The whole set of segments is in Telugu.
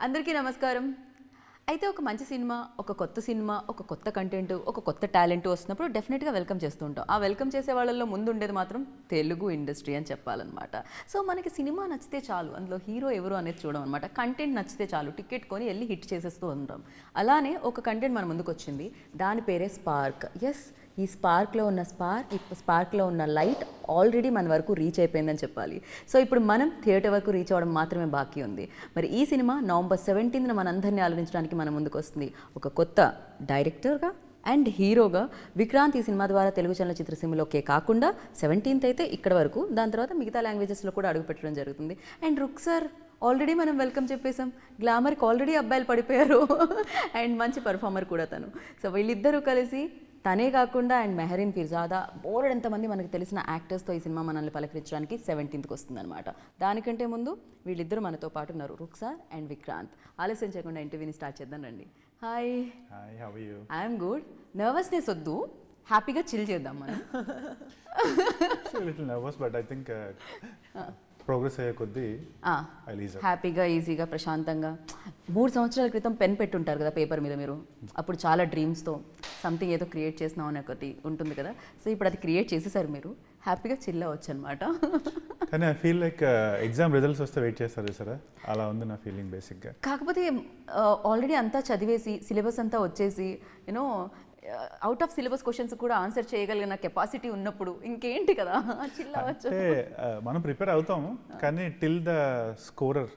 అందరికీ నమస్కారం. అయితే ఒక మంచి సినిమా, ఒక కొత్త సినిమా, ఒక కొత్త కంటెంట్, ఒక కొత్త టాలెంట్ వస్తున్నప్పుడు డెఫినెట్గా వెల్కమ్ చేస్తూ ఉంటాం. ఆ వెల్కమ్ చేసే వాళ్ళల్లో ముందు ఉండేది మాత్రం తెలుగు ఇండస్ట్రీ అని చెప్పాలన్నమాట. సో మనకి సినిమా నచ్చితే చాలు, అందులో హీరో ఎవరు అనేది చూడం అనమాట. కంటెంట్ నచ్చితే చాలు, టికెట్ కొని వెళ్ళి హిట్ చేసేస్తూ ఉంటాం. అలానే ఒక కంటెంట్ మన ముందుకు వచ్చింది, దాని పేరే స్పార్క్. ఎస్, ఈ స్పార్క్లో ఉన్న లైట్ ఆల్రెడీ మన వరకు రీచ్ అయిపోయిందని చెప్పాలి. సో ఇప్పుడు మనం థియేటర్ వరకు రీచ్ అవ్వడం మాత్రమే బాకీ ఉంది. మరి ఈ సినిమా November 17న మనందరినీ ఆలోచించడానికి మన ముందుకు వస్తుంది. ఒక కొత్త డైరెక్టర్గా అండ్ హీరోగా విక్రాంత్ ఈ సినిమా ద్వారా తెలుగు చలనచిత్రసీమలోకే కాకుండా 17th అయితే ఇక్కడ వరకు, దాని తర్వాత మిగతా లాంగ్వేజెస్లో కూడా అడుగుపెట్టడం జరుగుతుంది. అండ్ రుక్ సార్ ఆల్రెడీ మనం వెల్కమ్ చెప్పేసాం, గ్లామర్కి ఆల్రెడీ అబ్బాయిలు పడిపోయారు అండ్ మంచి పర్ఫార్మర్ కూడా తను. సో వీళ్ళిద్దరూ కలిసి, తనే కాకుండా అండ్ మెహరీన్ ఫిర్జాదా, బోర్డ్ ఎంతమంది మనకు తెలిసిన యాక్టర్స్తో ఈ సినిమా మనల్ని పలకరించడానికి 17th వస్తుందన్నమాట. దానికంటే ముందు వీళ్ళిద్దరూ మనతో పాటు ఉన్నారు, రుక్సార్ అండ్ విక్రాంత్. ఆలస్యం చేయకుండా ఇంటర్వ్యూని స్టార్ట్ చేద్దాం రండి. Hi. Hi, how are you? I'm good. Nervousness వద్దు, హ్యాపీగా చిల్ చేద్దాం మనం. Little nervous but I think progress అయ్యే కొద్దీ హ్యాపీగా, ఈజీగా, ప్రశాంతంగా. 3 సంవత్సరాల క్రితం పెన్ పెట్టుంటారు కదా పేపర్ మీద మీరు, అప్పుడు చాలా డ్రీమ్స్తో సంథింగ్ ఏదో క్రియేట్ చేసినాం అని ఒకటి ఉంటుంది కదా. సో ఇప్పుడు అది క్రియేట్ చేసేసారు మీరు, హ్యాపీగా చిల్ అవ్వచ్చు అనమాట. కానీ I feel like exam results వస్తే వెయిట్ చేస్తారు సరే, అలా ఉంది నా ఫీలింగ్ బేసిక్గా. కాకపోతే ఆల్రెడీ అంతా చదివేసి సిలబస్ అంతా వచ్చేసి you know out of syllabus questions కూడా ఆన్సర్ చేయగలిగిన కెపాసిటీ ఉన్నప్పుడు ఇంకేంటి కదా, చిల్ అవ్వచ్చు. అంటే మనం ప్రిపేర్ అవుతాము, కానీ టిల్ ద స్కోరర్,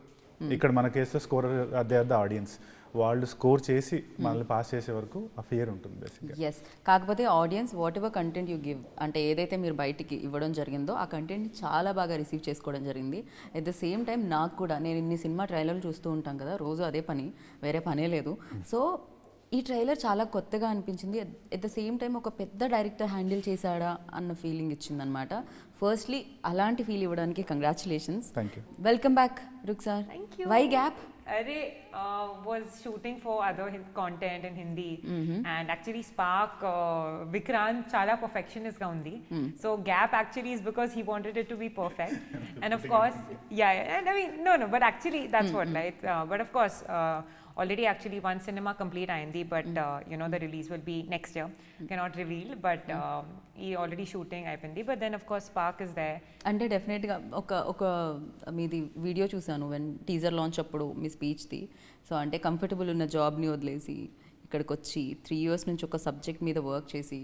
ఇక్కడ మన కేసులో scorer they are the audience, వాళ్ళు స్కోర్ చేసి మనల్ని పాస్ చేసే వరకు ఆ ఫియర్ ఉంటుంది బేసిక్గా. ఎస్, కాకపోతే audience what ever content you give, అంటే ఏదైతే మీరు బయటికి ఇవ్వడం జరిగిందో ఆ కంటెంట్ని చాలా బాగా రిసీవ్ చేసుకోవడం జరిగింది. ఎట్ ద సేమ్ టైం నాకు కూడా, నేను ఇన్ని సినిమా ట్రైలర్లు చూస్తూ ఉంటాం కదా, రోజు అదే పని, వేరే పనే లేదు. సో ఈ ట్రైలర్ చాలా కొత్తగా అనిపించింది. ఎట్ ద సేమ్ టైం ఒక పెద్ద డైరెక్టర్ హ్యాండిల్ చేశాడా అన్న ఫీలింగ్ ఇచ్చిందనమాట. ఫస్ట్లీ అలాంటి ఫీల్ ఇవ్వడానికి congratulations. Thank you. Welcome back రుక్ sir. Why gap? Array was shooting for other content in Hindi, and actually Spark Vikrant chala perfectionist ga undi, so gap actually is because he wanted it to be perfect. And of course and I mean no but actually that's what, right? But of course already actually one cinema complete ayindi, but you know the release will be next year. Cannot reveal, but he already shooting ayindi, but then of course Spark is there. అంటే డెఫినెట్గా ఒక మీది వీడియో చూసాను వెన్ టీజర్ లాంచ్ అప్పుడు, మీ స్పీచ్ది. సో అంటే కంఫర్టబుల్ ఉన్న జాబ్ని వదిలేసి ఇక్కడికి వచ్చి 3 years నుంచి ఒక సబ్జెక్ట్ మీద వర్క్ చేసి,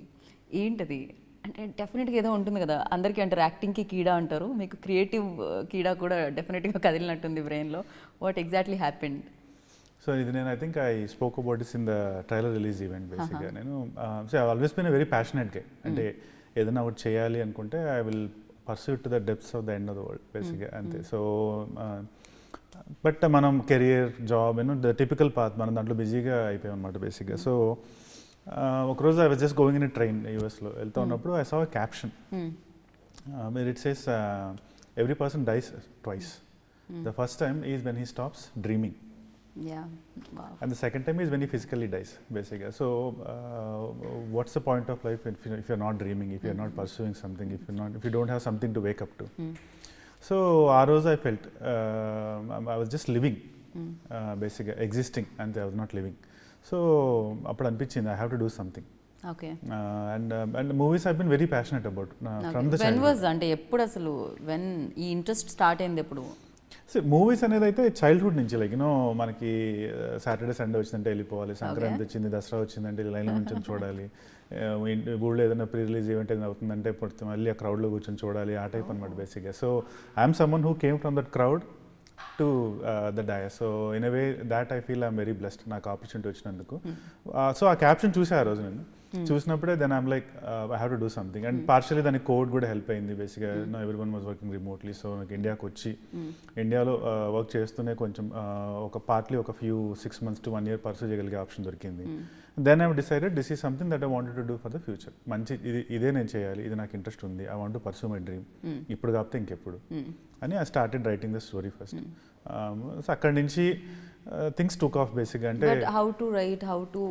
ఏంటది అంటే డెఫినెట్గా ఏదో ఉంటుంది కదా, అందరికీ అంటారు యాక్టింగ్కి కీడా అంటారు, మీకు క్రియేటివ్ కీడా కూడా డెఫినెట్గా కదిలినట్టుంది బ్రెయిన్లో. What exactly happened? సో ఇది నేను I think I spoke about this in the trailer release event బేసిక్గా. నేను so I always been a very passionate guy, అంటే ఏదైనా ఒకటి చేయాలి అనుకుంటే I will pursue to the depths of the end of the world బేసిక్గా, అంతే. సో బట్ మనం career, job, the typical path, మనం దాంట్లో బిజీగా అయిపోయాం అనమాట బేసిక్గా. సో ఒకరోజు I was just going in a train యూఎస్లో వెళ్తూ ఉన్నప్పుడు I saw a caption, it says every person dice twice. The first time is when he stops dreaming. Yeah. Wow. And the second time is when he physically dies, basically. So, what's the point of life if you're not dreaming, if you're not pursuing something, if you don't have something to wake up to? So, I felt I was just living, basically existing, and I was not living. So, appudu anpichindi I have to do something. Okay. And movies I've been very passionate about from the childhood. When was అంటే ఎప్పుడు అసలు when ఈ ఇంట్రెస్ట్ స్టార్ట్ అయింది ఎప్పుడు? సో మూవీస్ అనేది అయితే చైల్డ్హుడ్ నుంచి, లైక్ మనకి సాటర్డే సండే వచ్చిందంటే వెళ్ళిపోవాలి, సంక్రాంతి వచ్చింది, దసరా వచ్చిందంటే లైన్లో నుంచి చూడాలి, ఊళ్ళో ఏదైనా ప్రీ రిలీజ్ ఈవెంట్ ఏదైనా అవుతుందంటే మళ్ళీ ఆ క్రౌడ్లో కూర్చొని చూడాలి, ఆ టైప్ అనమాట బేసిక్గా. So I'm someone who came from that crowd to the dais. So in a way that I feel I'm very blessed, నాకు ఆపర్చునిటీ వచ్చినందుకు. సో ఆ క్యాప్షన్ చూసా ఆ రోజు నేను, చూసినప్పుడే then I'm like I have to do something. And partially దానికి కోడ్ కూడా హెల్ప్ అయింది బేసిక్గా. Everyone was working remotely. So నాకు ఇండియాకి వచ్చి ఇండియాలో వర్క్ చేస్తూనే కొంచెం ఒక పార్ట్లీ ఒక 6 months to 1 year పర్సూ చేయగలిగే ఆప్షన్ దొరికింది. Then I decided this is something that I wanted to do for the future. మంచి ఇదే నేను చేయాలి, ఇది నాకు ఇంట్రెస్ట్ ఉంది, I want to pursue my dream, ఇప్పుడు కాకపోతే ఇంకెప్పుడు అని I started writing the story first. So అక్కడి నుంచి థింగ్స్ టుక్ ఆఫ్ బేసిక్గా. అంటే how to write, how to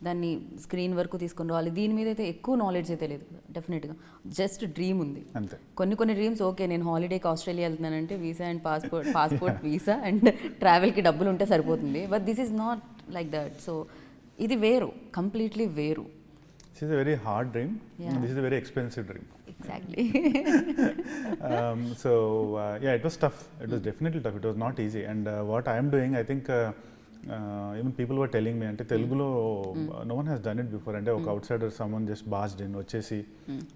దాన్ని స్క్రీన్ వరకు తీసుకొని రావాలి, దీని మీద అయితే ఎక్కువ నాలెడ్జ్ అయితే లేదు డెఫినెట్గా. జస్ట్ డ్రీమ్ ఉంది. అంతే. కొన్ని డ్రీమ్స్ ఓకే, నేను హాలిడేకి ఆస్ట్రేలియా వెళ్తున్నానంటే visa and passport visa and ట్రావెల్కి డబ్బులు ఉంటే సరిపోతుంది. But this is not like that. So ఇది వేరు, కంప్లీట్లీ వేరు. This is a very hard dream. Yeah. This is a very expensive dream. Exactly. So yeah, it was tough. It was definitely tough. It was not easy. And what I am doing, I think even people were telling me, అంటే తెలుగులో no one has done it before. అంటే ఒక outsider, someone just barged in, వచ్చేసి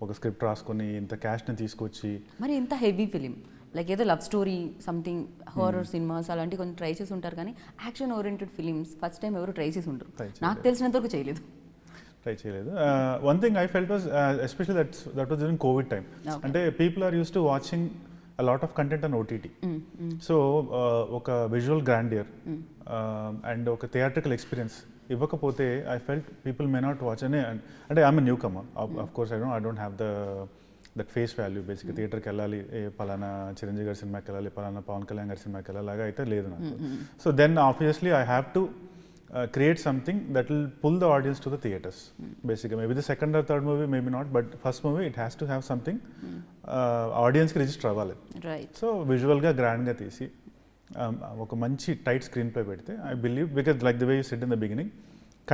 ఒక స్క్రిప్ట్ రాసుకొని ఇంత క్యాష్ని తీసుకొచ్చి, మరి ఇంత హెవీ ఫిలిం లైక్ ఏదో love story something horror cinemas అలాంటి కొంచెం ట్రై చేసి ఉంటారు, కానీ action oriented films first time ఎవరు ట్రై చేసి ఉంటారు. నాకు తెలిసినంతవరకు చేయలేదు. ట్రై చేయలేదు. One thing I felt was especially that was during covid time. అంటే people are use to watching a lot of content on OTT. So ఒక విజువల్ గ్రాండియర్ అండ్ ఒక థియేట్రికల్ ఎక్స్పీరియన్స్ ఇవ్వకపోతే I felt people may not watch అని. అంటే I'm newcomer, of course I don't have that face value. బేసిక్గా థియేటర్కి వెళ్ళాలి, పలానా చిరంజీవి గారి సినిమాకి వెళ్ళాలి, పలానా పవన్ కళ్యాణ్ గారి సినిమాకి వెళ్ళాలి, అలాగా అయితే లేదు నాకు. So then obviously I have to create something that will pull the audience to the theatres. Basically, maybe the second or third movie, maybe not, but first movie it has to have something audience ki register avvali. Right. So visual ga grand ga teesi oka manchi tight screen play pedte, I believe, because like the way you said in the beginning,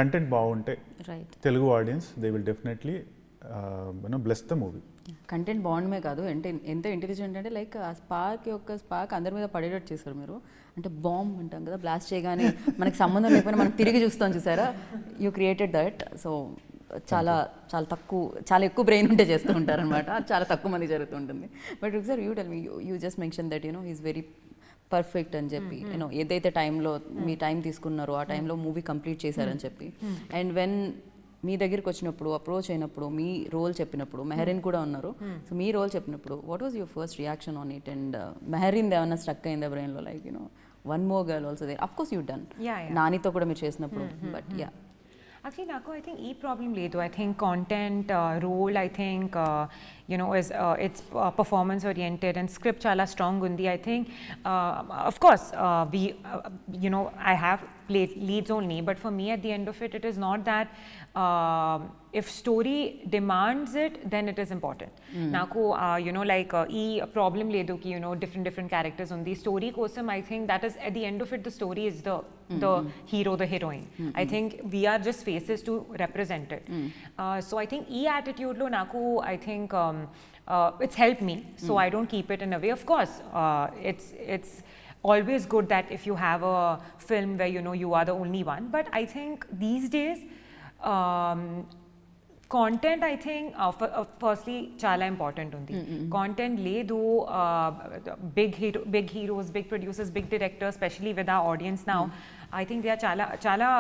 content baagunte, right, Telugu audience, they will definitely bless the movie. Content బాగుండమే కాదు, అంటే ఎంత ఇంటెలిజెంట్ అంటే లైక్ ఆ స్పార్క్ అందరి మీద పడేటట్టు చేశారు మీరు. అంటే బాంబ్ అంటాం కదా, బ్లాస్ట్ చేయగానే మనకి సంబంధం లేకపోయినా మనం తిరిగి చూస్తాం చూసారా, యూ క్రియేటెడ్ దట్. సో చాలా ఎక్కువ బ్రెయిన్ ఉంటే చేస్తూ ఉంటారనమాట, చాలా తక్కువ మంది జరుగుతూ ఉంటుంది. బట్ ఒకసారి you tell me, you just mention that is very perfect అని చెప్పి, ఏదైతే టైంలో మీ టైం తీసుకున్నారో ఆ టైంలో మూవీ కంప్లీట్ చేశారని చెప్పి. అండ్ వెన్ మీ దగ్గరికి వచ్చినప్పుడు, అప్రోచ్ అయినప్పుడు, మీ రోల్ చెప్పినప్పుడు, మెహరీన్ కూడా ఉన్నారు, సో మీ రోల్ చెప్పినప్పుడు what was your first reaction on it? And Mehreen ఏమన్నా స్ట్రక్ అయిందా బ్రెయిన్లో, like one more girl also there? Of course you done, నానితో కూడా మీరు చేసినప్పుడు, బట్ యా. Actually, నాకు I think ఈ problem లేదు. I think content, role, I think is it's performance oriented and script చాలా strong ఉంది. I think of course we I have played leads only, but for me at the end of it, it is not that if story demands it, then it is important. నాకు like ఈ problem లేదు ki different characters ఉంది story kosam. I think that is at the end of it, the story is the hero, the heroine. I think we are just faces to represent it. So I think ee attitude lo naku, I think it's helped me, so I don't keep it in a way. Of course it's always good that if you have a film where you are the only one, but I think these days content, I think firstly chala important undi. Content ledu, big heroes, big producers, big directors, especially with our audience now, I think they are chala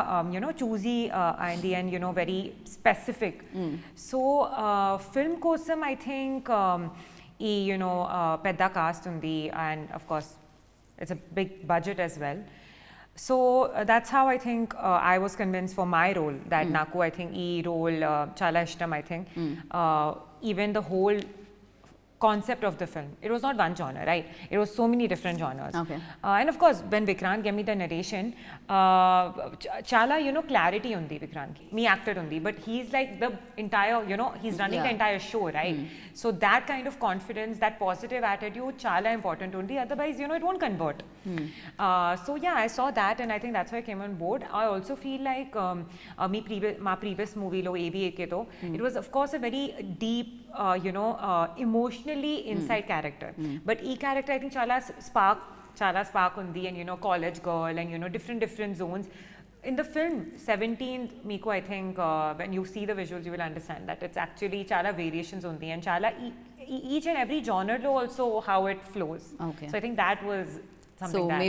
choosy in the end, very specific. So film kosam I think pedda cast undi, and of course it's a big budget as well. So that's how I think I was convinced for my role that naku I think ee role chala ishtam. I think even the whole concept of the film, it was not one genre, right? It was so many different genres. Okay. And of course when Vikrant gave me the narration, chala clarity undi Vikrant ki, me actor undi, but he's like the entire he's running the entire show, right? So that kind of confidence, that positive attitude chala important undi, otherwise it won't convert. So yeah, I saw that and I think that's why I came on board. I also feel like my previous movie lo AVA ke to, it was of course a very deep emotionally inside character, but e character I think chala spark undi, and college girl and different zones in the film. 17th meeku I think when you see the visuals you will understand that it's actually chala variations undi, and chala each and every genre lo also how it flows. Okay. So I think that was something. So that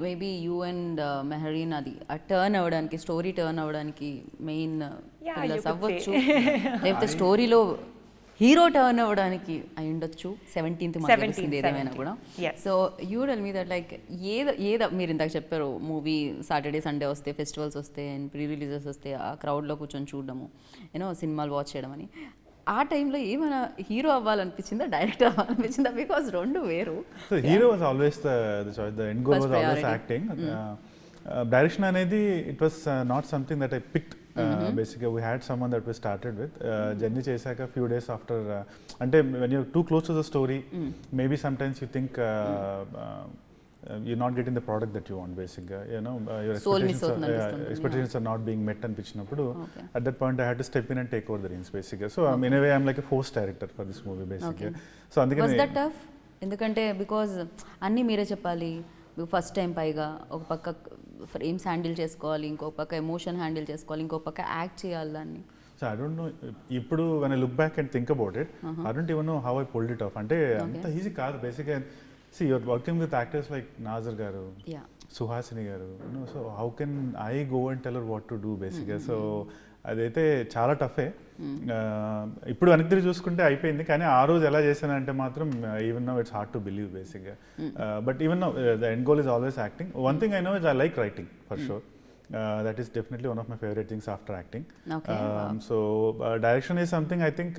maybe you and Mehreen adi a turn avvadaniki, story turn avvadaniki main pillars avvachu, లేకపోతే స్టోరీలో హీరో టర్న్ అవ్వడానికి అయి ఉండొచ్చు. 17th తెలిసింది ఏదేమైనా కూడా. So you tell me that like ఏదో మీరు ఇందాక చెప్పారు, మూవీ సాటర్డే సండే వస్తే, ఫెస్టివల్స్ వస్తే అండ్ ప్రీ రిలీజెస్ వస్తే ఆ క్రౌడ్లో కూర్చొని చూడడము, సినిమాలు వాచ్ చేయడం అని, ఆ టైంలో ఏమైనా హీరో అవ్వాలనిపించిందా, డైరెక్టర్ అవ్వాలనిపించిందా? బికాస్ రెండు వేరు. So hero was always the choice, the end goal was always acting. Direction అనేది it was not something that I picked బేసిక్గా we had someone that we started with journey చేశాక ఫ్యూ డేస్ ఆఫ్టర్ అంటే when you too close to the story maybe some times you think you're not getting the product that you want basically, your expectations are not being met అనిపించినప్పుడు at that point I had to step in and take over the reins basically. So in a way I'm like a forced director for this movie basically. So అందుకని was that tough? ఎందుకంటే బికాజ్ అన్నీ మీరే చెప్పాలి, ఫస్ట్ టైం పైగా ఒక పక్క ఫ్రేమ్స్ హ్యాండిల్ చేసుకోవాలి, ఇంకో పక్క ఎమోషన్ హ్యాండిల్ చేసుకోవాలి, ఇంకో పక్క యాక్ట్ చేయాలి దాన్ని. సో ఐ డోంట్ నో ఇప్పుడు when I look back and think about it, I don't even know how I pulled it off. అంటే అంత ఈజీ కాదు బేసిక్గా. See, you're working with actors like Nazar garu, Suhasini garu, so how can I go and tell her what to do basically? So అదైతే చాలా టఫే. ఇప్పుడు వెనక్కి తిరిగి చూసుకుంటే అయిపోయింది, కానీ ఆ రోజు ఎలా చేశానంటే మాత్రం even now it's hard to believe బేసిక్గా. But even now the end goal is always acting. One thing I know is I like writing for sure. That is definitely one of my favorite things after acting. Okay, wow. So direction is something I think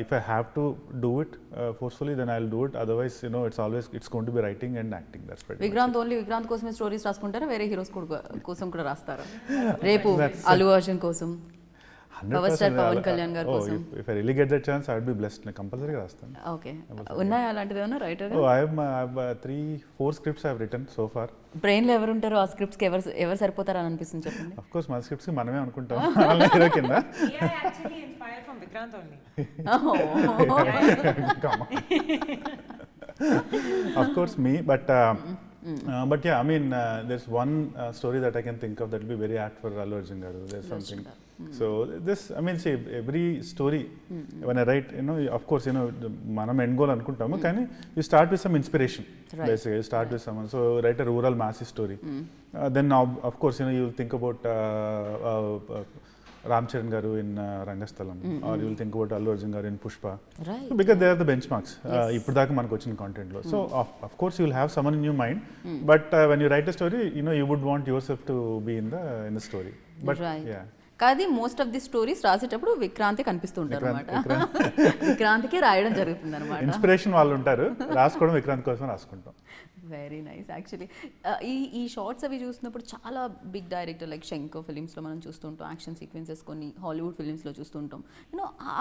if I have to do it forcefully, then I'll do it. Otherwise, it's going to be writing and acting. That's pretty Vikrant only Vikrant కోసమే స్టోరీస్ రాసుకుంటారా, వేరే హీరోస్ కోసం కూడా రాస్తారా? రేపు అల్లు అర్జున్ కోసం, పవర్ స్టార్ పవన్ కళ్యాణ్ గారి కోసం. If I really get that chance, I would be blessed. నేను కంపల్సరీగా రాస్తాను. ఓకే, ఉన్నాయా అలాంటిది ఏమన్నా writer? I have 3-4 scripts I have written so far. బ్రెయిన్లో ఎవరు ఉంటారో ఆ స్క్రిప్ట్స్కి ఎవరు సరిపోతారా అని అనిపిస్తుంది చెప్పండి. Of course మన స్క్రిప్ట్స్కి మనమే అనుకుంటాం హీరో కింద. Yeah, actually inspired from Vikrant only. Of course me, but yeah, I mean there's one story that I can think of that will be very apt for Allu Arjun garu. There's something. So this, I mean, see, every story when I write, of course, manam end goal anukuntamu, kani you start with some inspiration. Basically you start with someone. So write a rural mass story. Then now, of course, you'll think about Ram Charan garu in Rangasthalam, or you'll think about Allu Arjun garu in Pushpa, right? Because they are the benchmarks ippudu daaka manaku vachina content lo. So of course you'll have someone in your mind, but when you write a story, you would want yourself to be in the story. But yeah, కాదు, మోస్ట్ ఆఫ్ ది స్టోరీస్ రాసేటప్పుడు విక్రాంతి కనిపిస్తూ ఉంటారు అనమాట. విక్రాంతికి రాయడం జరుగుతుంది అనమాట. ఇన్స్పిరేషన్ వాళ్ళు ఉంటారు, రాసుకోవడం విక్రాంత్ కోసం రాసుకుంటాం. Very nice. యాక్చువల్లీ ఈ షార్ట్స్ అవి చూసినప్పుడు చాలా బిగ్ డైరెక్టర్ లైక్ శంకర్ ఫిలిమ్స్లో మనం చూస్తుంటాం, యాక్షన్ సీక్వెన్సెస్ కొన్ని హాలీవుడ్ ఫిలిమ్స్లో చూస్తుంటాం.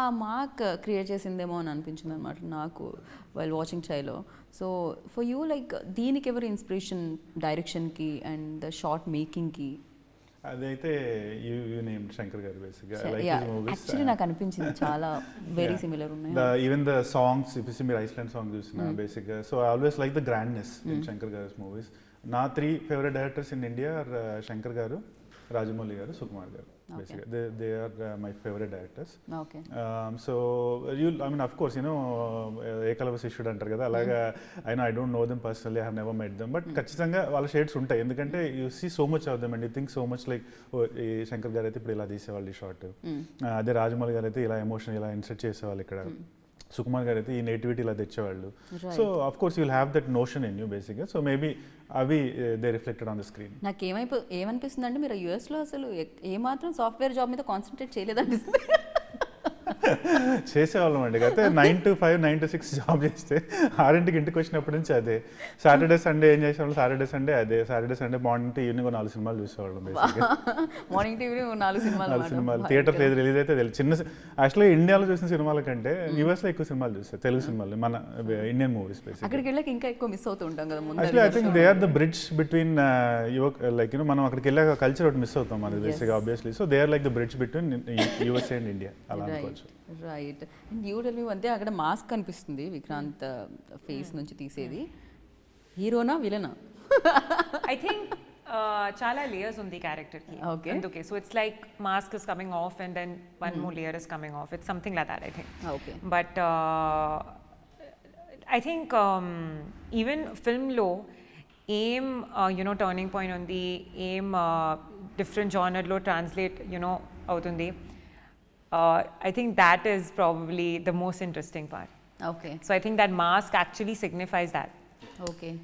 ఆ మార్క్ క్రియేట్ చేసిందేమో అని అనిపించింది అనమాట నాకు వైల్ వాచింగ్ ట్రైలో. సో ఫర్ యూ లైక్ దీనికి ఎవరు ఇన్స్పిరేషన్ డైరెక్షన్కి అండ్ ద షార్ట్ మేకింగ్కి? అదైతే యూ నేమ్ శంకర్ గారు బేసిక్గా. I like his movies. Actually నాకు అనిపించింది చాలా వెరీ సిమిలర్ ఉన్నాయి. Even the songs, if you see మీరు ఐస్లాండ్ సాంగ్ చూసిన బేసిక్గా, so I always like the grandness in Shankar garu's movies. నా 3 favorite directors in India are Shankar గారు, రాజమౌళి గారు, సుకుమార్ గారు. Basically they are my favorite directors. Okay. So I mean, of course, Ekalavya శిష్యుడు అంటారు కదా, అలాగా I don't know them personally, I have never met them, but ఖచ్చితంగా వాళ్ళ షేడ్స్ ఉంటాయి. ఎందుకంటే you see so much of them and you think so much like, ఈ శంకర్ గారు అయితే ఇప్పుడు ఇలా తీసేవాళ్ళు ఈ షార్ట్, అదే రాజమౌళి గారు అయితే ఇలా ఎమోషన్ ఇలా ఇన్సర్ట్ చేసేవాళ్ళు ఇక్కడ, సుకుమార్ గారు అయితే ఈ నేటివిటీ ఇలా తెచ్చేవాళ్ళు. So of course you'll have that notion in you బేసిక్గా. సో మేబీ అవి they reflected on the screen. నాకు ఏమనిపిస్తుంది అంటే మీరు యూఎస్లో అసలు ఏమాత్రం సాఫ్ట్వేర్ జాబ్ మీద కాన్సన్ట్రేట్ చేయలేదనిపిస్తుంది. చేసేవాళ్ళం అండి. అయితే 9 to 5 9 to 6 జాబ్ చేస్తే 6ంటికి ఇంటికి వచ్చినప్పటి నుంచి అదే. సాటర్డే సండే ఏం చేసేవాళ్ళం, సాటర్డే సండే అదే. Saturday Sunday morning to evening 4 సినిమాలు చూసేవాళ్ళం బేసిక్గా. మార్నింగ్ టీవీ 4 సినిమాలు థియేటర్ ఏది రిలీజ్ అయితే చిన్న యాక్చువల్లీ ఇండియాలో చూసిన సినిమాల కంటే యూఎస్లో ఎక్కువ సినిమాలు చూస్తారు, తెలుగు సినిమాలు, మన ఇండియన్ మూవీస్ బేసిక్. అక్కడికి వెళ్ళాక ఇంకా ఎక్కువ మిస్ అవుతూ ఉంటాం కదా. Actually I think they are the bridge between like మనం అక్కడికి వెళ్ళాక కల్చర్ ఒకటి మిస్ అవుతాం మనది బేసిక్గా obviously. So they are like the bridge between USA and India అలా అనుకోవచ్చు. Right. And you tell me అంతే, అక్కడ మాస్క్ కనిపిస్తుంది విక్రాంత్ ఫేస్ నుంచి తీసేది. హీరోనా విలనా? I think chala layers on the character ki. Okay, so it's like mask is coming off and then one more layer is coming off. It's something like that, I think. Okay. But I think even film lo aim turning point on the aim different genre lo translate avutundi. I think that is probably the most interesting part. Okay. So I think that mask actually signifies that. Okay.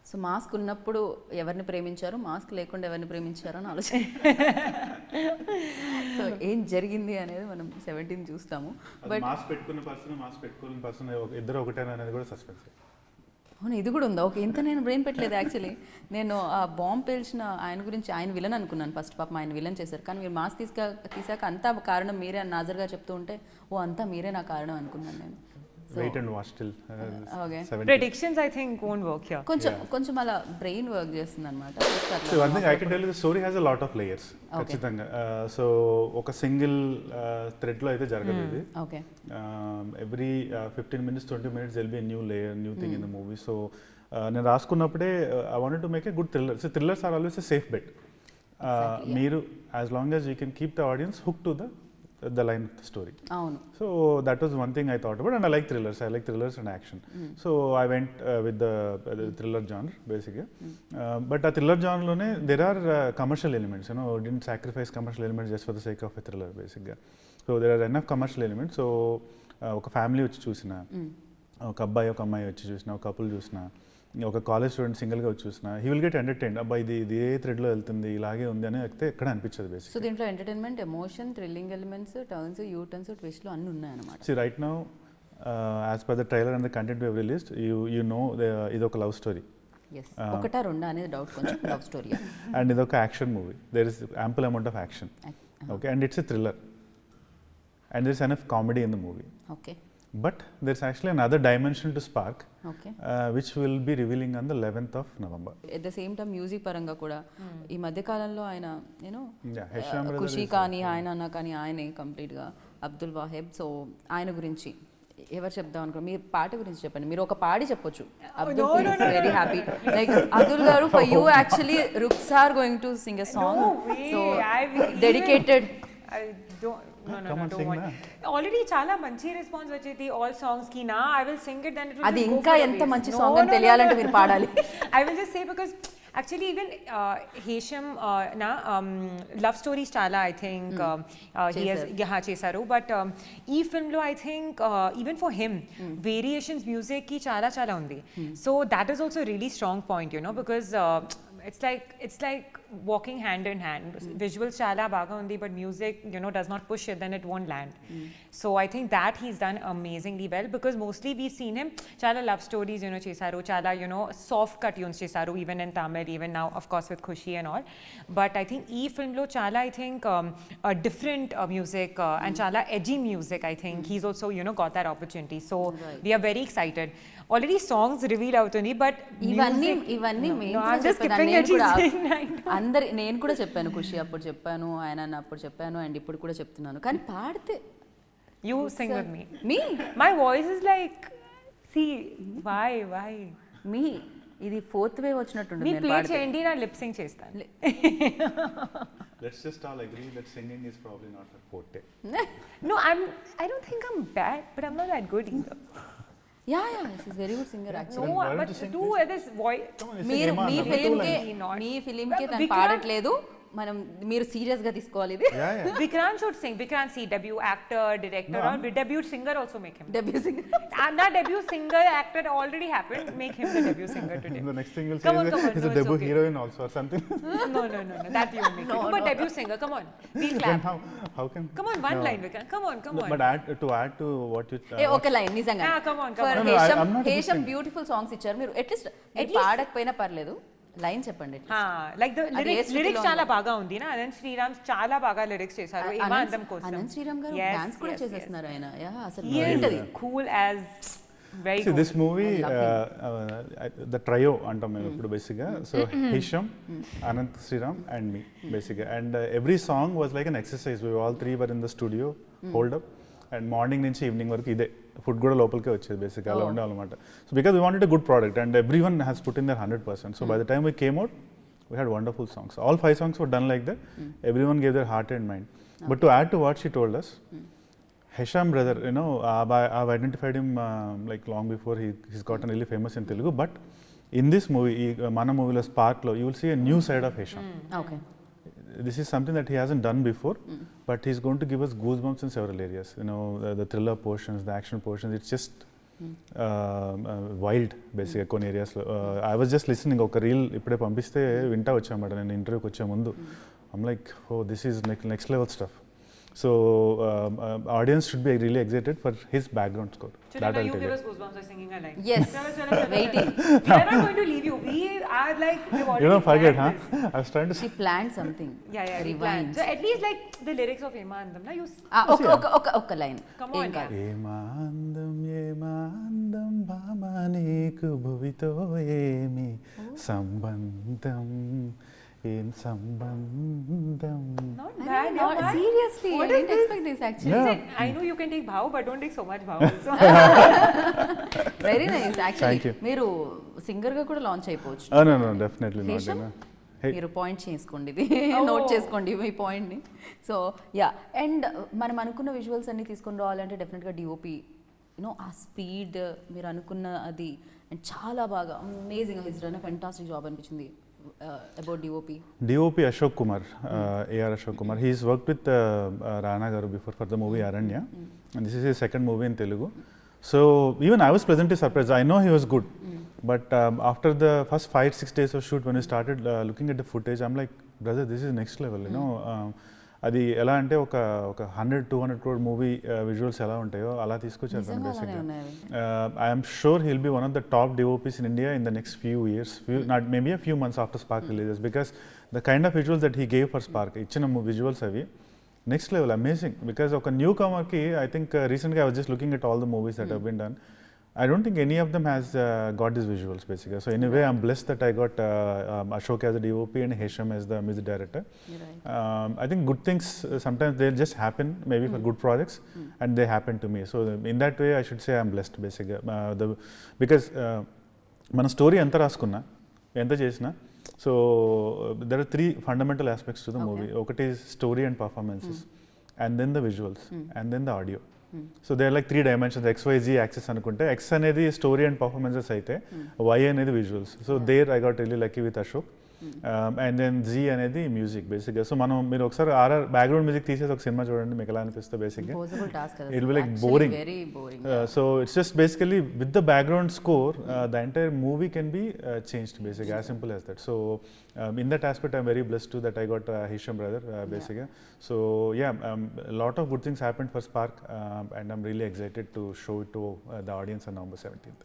So mask ఉన్నప్పుడు ఎవరిని ప్రేమించారు, మాస్క్ లేకుండా ఎవరిని ప్రేమించారు అని ఆలోచన. సో ఏం జరిగింది అనేది మనం 17 చూస్తాము. బట్ మాస్క్ పెట్టుకున్న పర్సన్ మాస్క్ పెట్టుకున్న పర్సన్ ఇద్దరు ఒకటేనా అనేది కూడా సస్పెన్స్. అవును, ఇది కూడా ఉందా? ఓకే, ఇంత నేను బ్రెయిన్ పెట్టలేదు యాక్చువల్లీ. నేను ఆ బాంబ్ పేల్చిన ఆయన గురించి ఆయన విలన్ అనుకున్నాను ఫస్ట్. పాపం ఆయన విలన్ చేశారు, కానీ మీరు మాస్ తీసాక అంతా కారణం మీరే అని నాజర్గా చెప్తూ ఉంటే ఓ అంతా మీరే నా కారణం అనుకున్నాను నేను. Wait and watch till okay, Predictions I think won't work here. కొంచెం అలా బ్రెయిన్ వర్క్ చేస్తుంది అనమాట. So one thing I can tell you, the story has a lot of layers. ఖచ్చితంగా. సో ఒక సింగిల్ థ్రెడ్లో అయితే జరగదు ఇది. Okay, every 15 minutes 20 minutes there'll be a new layer, new thing in the movie. So నేను రాసుకున్నప్పుడే I wanted to make a good thriller. So thrillers are always a safe bet. మీరు as long as you can keep the audience hooked to the line of the story. అవును. So that was one thing I thought about, and I like thrillers. I like thrillers and action. So I went with the thriller genre basically. But a thriller genre lone there are commercial elements. You know, didn't sacrifice commercial elements just for the sake of a thriller basically. So there are enough commercial elements. So ఒక ఫ్యామిలీ వచ్చి చూసిన, ఒక అబ్బాయి ఒక అమ్మాయి వచ్చి చూసిన, ఒక కపుల్ చూసిన, ఒక కాలేజ్ స్టూడెంట్ సింగిల్గా వచ్చి చూసిన, హీ విల్ గెట్ ఎంటర్టైన్డ్. అబ్బాయి ఇది ఏ థ్రెడ్లో వెళ్తుంది, ఇలాగే ఉంది అని అయితే ఎక్కడ అనిపించదు బేసిక్. సో దీంట్లో entertainment, emotion, thrilling elements, turns, U turns, ట్విస్ట్లు అన్నీ ఉన్నాయన్నమాట. See, right now, as per the trailer and the content we have released, you know ఇది ఒక లవ్ స్టోరీ. ఎస్, ఒకటా రెండా అనేది డౌట్, కొంచెం లవ్ స్టోరీ. అండ్ ఇది ఒక action movie. There is ample amount of action. Okay, and it's a thriller. And there's enough comedy in the movie. Okay, But there's actually another dimension to Spark, okay, which will be revealing on the 11th of November. At the same time music పరంగా కూడా ఈ మధ్య కాలంలో ఆయన నేను Yeah, Hesham brother Kushi is కానీ ఆయన అన్న కానీ ఆయనే కంప్లీట్గా అబ్దుల్ వాహెబ్. సో ఆయన గురించి ఎవరు చెప్దాం అనుకో, మీ పాట గురించి చెప్పండి. మీరు ఒక పాడి చెప్పొచ్చు. Abdul feels very happy. Like Abdul garu, for you actually Ruksar going to sing a song. So dedicated. I don't. No, Come on, don't sing want. Already చాలా మంచి రెస్పాన్స్ వచ్చేది all songs కి నా. I will sing it, then it will అది just go ఇంకా for a ఎంత waste. మంచి No, సాంగ్ అని no, తెలియాలంటే no. మీరు పాడాలి. I will just say because actually even Hesham love stories చాలా I think he has చేశారు. But ఈ film లో I think even for him variations music కి చాలా ఉంది. So that is also a really strong point, you know, because it's like walking hand in hand. Visuals chala baga undi, but music, you know, does not push it, then it won't land. So I think that he's done amazingly well, because mostly we've seen him chala love stories, you know, chesaru, chala, you know, soft cut tunes chesaru, even in Tamil, even now of course with Khushi and all. But I think ee film lo chala I think a different music and chala edgy music. I think he's also, you know, got that opportunity. So we are very excited. Already songs reveal అవుతుంది, but ఇవన్నీ I'm just skipping it. అందరి నేను కూడా చెప్పాను, ఖుషి అప్పుడు చెప్పాను, ఆయన అప్పుడు చెప్పాను, అండ్ ఇప్పుడు కూడా చెప్తున్నాను. కానీ పాడితే you sing with me. Me My voice is like, see, why మీ ఇది ఫోర్త్ వేవ్ వచ్చినట్టుంది. మీ నేను ప్లే పాడితే చేయండి, నా లిప్ సింగ్ చేస్తాను. Let's just all agree that singing is probably not a forte. No, I don't think I'm bad, but I'm not that good either. Yeah she's very good singer actually. No, why don't but you sing do this voice. Come on, let's మీరు sing మీ Hema, ఫిలింకి తను Vikrant- పాడట్లేదు, మనం మీరు సీరియస్ గా తీసుకోవాలి ఇది. Yeah. Vikrant should sing. Vikrant, see, debut actor, director, No, or debut singer also make him. Debut singer. And that debut singer actor already happened. Make him the debut singer today. The next thing you'll say Come on, is come on, he's no, a it's debut okay. heroine also or something. No, that you will make No, him. But no. debut singer, come on. We'll Then clap. how can? Come on, one No. line, Vikrant. Come on. But add to what you. ఏ ఒక లైన్ నిజంగా come on. For No, I'm not a good Hesham singer. Beautiful songs ఇచ్చారు. మీరు అట్లీస్ట్ పాడకపోయినా పర్లేదు, లైన్ చెప్పండి. Like the అది ఏ స్థితిలో lyrics చాలా ఉందో. బాగా ఉంది నా. అనంత్ శ్రీరామ్ చాలా బాగా లిరిక్స్ చేశారు. ఏమా అందం కోసం. అనంత్ శ్రీరామ్ గారు Yes, డాన్స్ కూడా yes, చేసేస్తున్నారు ఆయన. యా అసలు He is ఏంటది? cool as very See, cool. this movie, I love the trio అంటాం మేము ఇప్పుడు బేసిక్గా. So Hisham, Anant Sriram and me బేసిక్గా. And every song was like an exercise. We all three were in the studio holed up, and morning నుంచి ఈవినింగ్ వరకు ఇదే. ఫుడ్ కూడా లోపలికే వచ్చేది బేసిక్గా, అలా ఉండాలన్నమాట. So because we wanted a good product and everyone has put in their 100%. So by the time we came out, we had wonderful songs. All 5 songs were done like that. Everyone gave their heart and mind. But to add to what she told us, Hesham brother, you know, I've identified him like long before he's gotten really famous in Telugu. But in this movie, Mana movie Spark lo, you will see a new side of Hesham. Okay. This is something that he hasn't done before, but he's going to give us goosebumps in several areas. You know, the thriller portions, the action portions. It's just wild బేసిక్గా కొన్ని ఏరియాస్లో. ఐ వాజ్ జస్ట్ లిసనింగ్, ఒక రీల్ ఇప్పుడే పంపిస్తే వింటా వచ్చామాట నేను ఇంటర్వ్యూకి వచ్చే ముందు. I'm like, oh this is next level stuff. So audience should be really excited for his background score. Children, you give us goosebumps by singing a line. Yes. Chala. Waiting. We are not going to leave you. We are like, we've already You don't forget, planned huh? this. I was trying to She planned something. Yeah, we Rewind. planned. So at least like the lyrics of Ema Andam, na you ఒక్క లైన్. Come on, yeah. ఏమాందం భామ నీకు భువితో ఏమి సంబంధం, ఏం సంబంధం. Not bad. No, yeah, man. seriously, What I is didn't this? expect this actually. Yeah. Listen, I know you can take bhav, but don't take so much bhav also. Very nice actually. Thank you. మీరు సింగర్ గా కూడా లాంచ్ అయిపోవచ్చు. No, definitely not. Hesham? Hey. మీరు పాయింట్ చేసుకోండి, ఇది నోట్ చేసుకోండి మీ పాయింట్ని. సో యా, అండ్ మనం అనుకున్న విజువల్స్ అన్ని తీసుకొని రావాలంటే డెఫినెట్గా డిఓపి ఆ స్పీడ్ మీరు అనుకున్న అది, అండ్ చాలా బాగా amazing his done fantastic job అనిపించింది. About DOP Ashok Kumar, A.R. Ashok Kumar. He's worked with Rana Garu before for the movie Aranya, and this is his second movie in Telugu. So even I was pleasantly surprised. I know he was good, but after the first 5-6 days of shoot, when we started looking at the footage, I'm like, brother, this is next level, you know. అది ఎలా అంటే ఒక 100-200 crore మూవీ విజువల్స్ ఎలా ఉంటాయో అలా తీసుకొచ్చారు బేసిక్గా. I'm sure he'll be one of the top DOPs in India in the next few years, not maybe a few months after Spark releases, because the kind of visuals that he gave for Spark, ఇచ్చిన విజువల్స్ అవి నెక్స్ట్ లెవెల్, అమేజింగ్. బికాస్ ఒక న్యూ కమర్కి ఐ థింక్ రీసెంట్గా I was just looking at all the movies that have been done. I don't think any of them has got these visuals basically. So in a way, I'm blessed that I got Ashok as a DOP and Hesham as the music director. Right. I think good things sometimes they just happen, maybe for good projects, and they happen to me. So in that way, I should say I'm blessed basically. Because మన స్టోరీ ఎంత రాసుకున్నా ఎంత చేసినా, so there are 3 fundamental aspects to the movie. ఒకటి is story and performances, and then the visuals, and then the audio. So they are like 3 dimensions, XYZ axes అనుకుంటే, X అనేది స్టోరీ అండ్ పర్ఫార్మెన్సెస్ అయితే Y అనేది visuals. So there I got really lucky with Ashok. And then Z అనేది మ్యూజిక్ బేసిక్గా. సో మనం మీరు ఒకసారి బ్యాక్గ్రౌండ్ మ్యూజిక్ తీసేసి ఒక సినిమా చూడండి, మీకు ఎలా అనిపిస్తుంది బేసిక్గా. It will like boring. So it's just basically with the background score the entire movie can be changed బేసిక్గా, as simple as that. So in that aspect, I'm very blessed too that I got Hesham brother basically. So yeah, a lot of good things happened for Spark, and I'm really excited to show it to the audience on November 17th.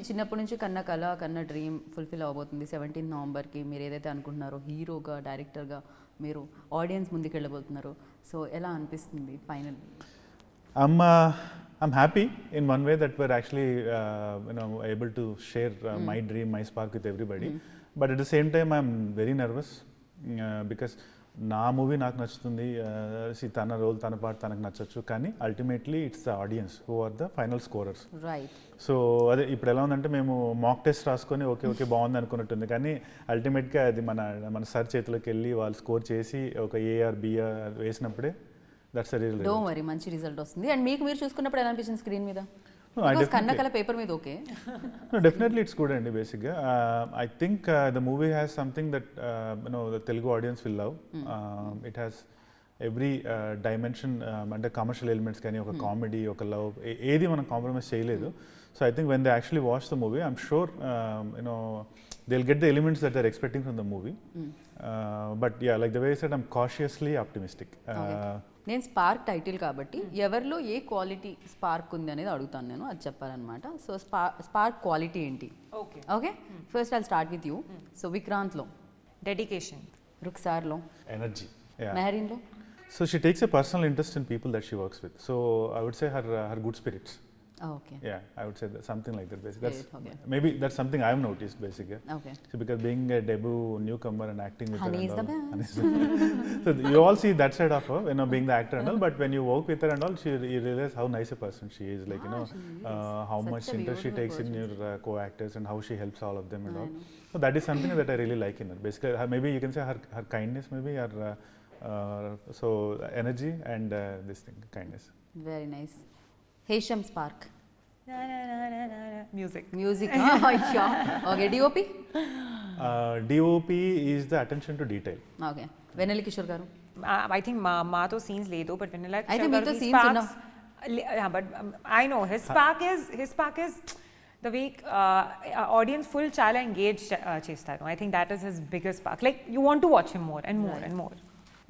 చిన్నప్పటి నుంచి కన్న డ్రీమ్ ఫుల్ఫిల్ అవబోతుంది 17th నవంబర్కి. మీరు ఏదైతే అనుకుంటున్నారో హీరోగా, డైరెక్టర్గా మీరు ఆడియన్స్ ముందుకు వెళ్ళబోతున్నారు. సో ఎలా అనిపిస్తుంది final? I'm happy in one way that we're actually able to share my dream, my Spark with everybody. But at the same time, I'm very nervous because నా మూవీ నాకు నచ్చుతుంది, తన రోల్ తన పాట తనకు నచ్చచ్చు, కానీ ultimately it's the audience who are the final scorers. Right. So అదే ఇప్పుడు ఎలా ఉందంటే, మేము మాక్ టెస్ట్ రాసుకొని ఓకే బాగుంది అనుకున్నట్టుంది, కానీ అల్టిమేట్గా అది మన సార్ చేతిలోకి వెళ్ళి వాళ్ళు స్కోర్ చేసి ఒక ఏఆర్ బిఆర్ వేసినప్పుడే that's the real. Don't worry, మంచి రిజల్ట్ వస్తుంది. అండ్ మీకు మీరు చూసుకున్నప్పుడు ఎలా అనిపించింది స్క్రీన్ మీద? కన్నకల పేపర్ మీద ఓకే. Definitely it's good అండి బేసిక్గా. I think the movie has something that the Telugu audience will love. It has every dimension, అంటే కమర్షియల్ ఎలిమెంట్స్ కానీ, ఒక కామెడీ, ఒక లవ్, ఏది మనం కాంప్రమైజ్ చేయలేదు. So I think when they actually watch the movie, I'm sure they'll get the elements that they're expecting from the movie. But yeah, like the way I said, I'm cautiously optimistic. నేను స్పార్క్ టైటిల్ కాబట్టి ఎవరిలో ఏ క్వాలిటీ స్పార్క్ ఉంది అనేది అడుగుతాను నేను, అది చెప్పాలన్నమాట. సో స్పార్క్ క్వాలిటీ ఏంటి? Okay, first I'll start with you. So విక్రాంత్లో డెడికేషన్, రుక్సార్లో ఎనర్జీ, మెహరీన్లో so she takes a personal interest in people that she works with. So I would say her good spirits. Okay. Yeah, I would say that, something like that basically. That's okay. Maybe that's something I've noticed basically. Okay. So because being a debut newcomer and acting with Honey her is and the all, best. so you all see that side of her, being the actor and all, but when you work with her and all, you realize how nice a person she is, like how Such much a interest she beautiful takes in person. your co-actors and how she helps all of them and all. So that is something that I really like in her. Basically maybe you can say her kindness, maybe her so energy and this thing, kindness. Very nice. Hesham Spark. Music. Okay, DOP? DOP is the attention to detail. Okay. Veneli Kishore garu? I think maato scenes ledo, but Venela I think meeto scenes unna. Yeah, but I know his spark is the way audience full chala engaged chestaru. I think that is his biggest spark. Like you want to watch him more and more and more.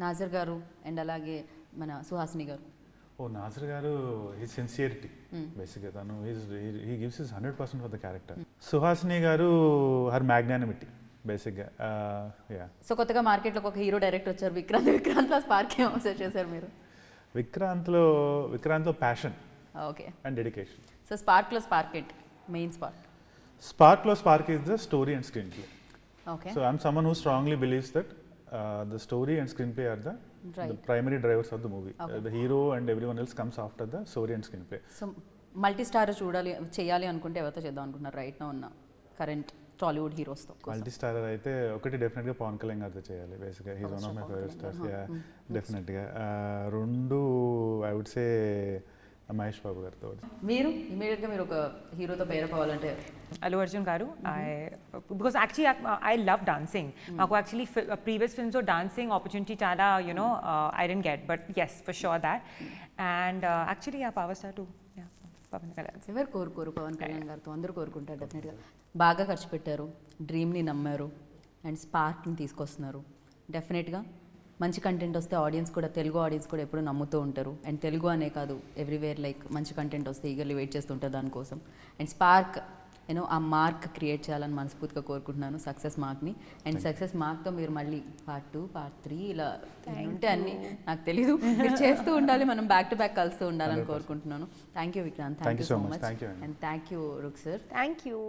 Nassar గారు అండ్ అలాగే మన సుహాసిని గారు? ఓ నాజర్ గారు హీ సిన్సియరిటీ బేసిక్గా తను he gives his 100% for the character. Suhasini గారు హర్ మ్యాగ్నానిమిటీ బేసిక్గా. యా. సో కొత్తగా మార్కెట్లోకి ఒక హీరో డైరెక్టర్ వచ్చారు విక్రాంత్లో స్పార్క్ ఏం అబ్జర్వ్ చేశారు మీరు? విక్రాంత్లో passion okay. And dedication. So స్పార్క్లో స్పార్క్ ఏంటి main spark? Spark is the story and screenplay. Okay. So I'm someone who strongly believes that the story and screenplay are the primary drivers of the movie. The hero and everyone else comes after the story and screenplay. So multi star చేయాలి అనుకుంటే ఎవరితో చేద్దాం అనుకుంటున్నారు రైట్ నా ఉన్న కరెంట్ టాలీవుడ్ హీరోస్తో? మల్టీ స్టారర్ అయితే ఒకటి డెఫినెట్గా పవన్ కళ్యాణ్ గారితో చేయాలి బేసిక్గా. He's one of my favourite stars. డెఫినెట్గా. రెండు I would say Mahesh Babu గారితో. మీరు ఇమీడియట్గా మీరు ఒక హీరోతో పేరప్ అవ్వాలంటే? Allu Arjun garu. Because actually I love dancing. Maku actually previous films or dancing opportunity chala, I didn't get, but yes, for sure that. And actually power star too. Yeah, Pawan Kalyan. ఎవరు కోరుకోరు పవన్ కళ్యాణ్ గారితో? అందరూ కోరుకుంటారు డెఫినెట్గా. బాగా ఖర్చు పెట్టారు, డ్రీమ్ని నమ్మారు అండ్ స్పార్క్ని తీసుకొస్తున్నారు. డెఫినెట్గా మంచి కంటెంట్ వస్తే ఆడియన్స్ కూడా, తెలుగు ఆడియన్స్ కూడా ఎప్పుడు నమ్ముతూ ఉంటారు. అండ్ తెలుగు అనే కాదు, ఎవ్రీవేర్ లైక్ మంచి కంటెంట్ వస్తే ఈగర్లీ వెయిట్ చేస్తుంటారు దానికోసం. అండ్ స్పార్క్ ఆ మార్క్ క్రియేట్ చేయాలని మనస్ఫూర్తిగా కోరుకుంటున్నాను, సక్సెస్ మార్క్ని. అండ్ సక్సెస్ మార్క్తో మీరు మళ్ళీ పార్ట్ 2, పార్ట్ 3 ఇలా ఉంటే అన్నీ నాకు తెలీదు, మీరు చేస్తూ ఉండాలి, మనం బ్యాక్ టు బ్యాక్ కలుస్తూ ఉండాలని కోరుకుంటున్నాను. Thank you Vikrant, thank you so much. Thank you. And thank you rook sir. Thank you.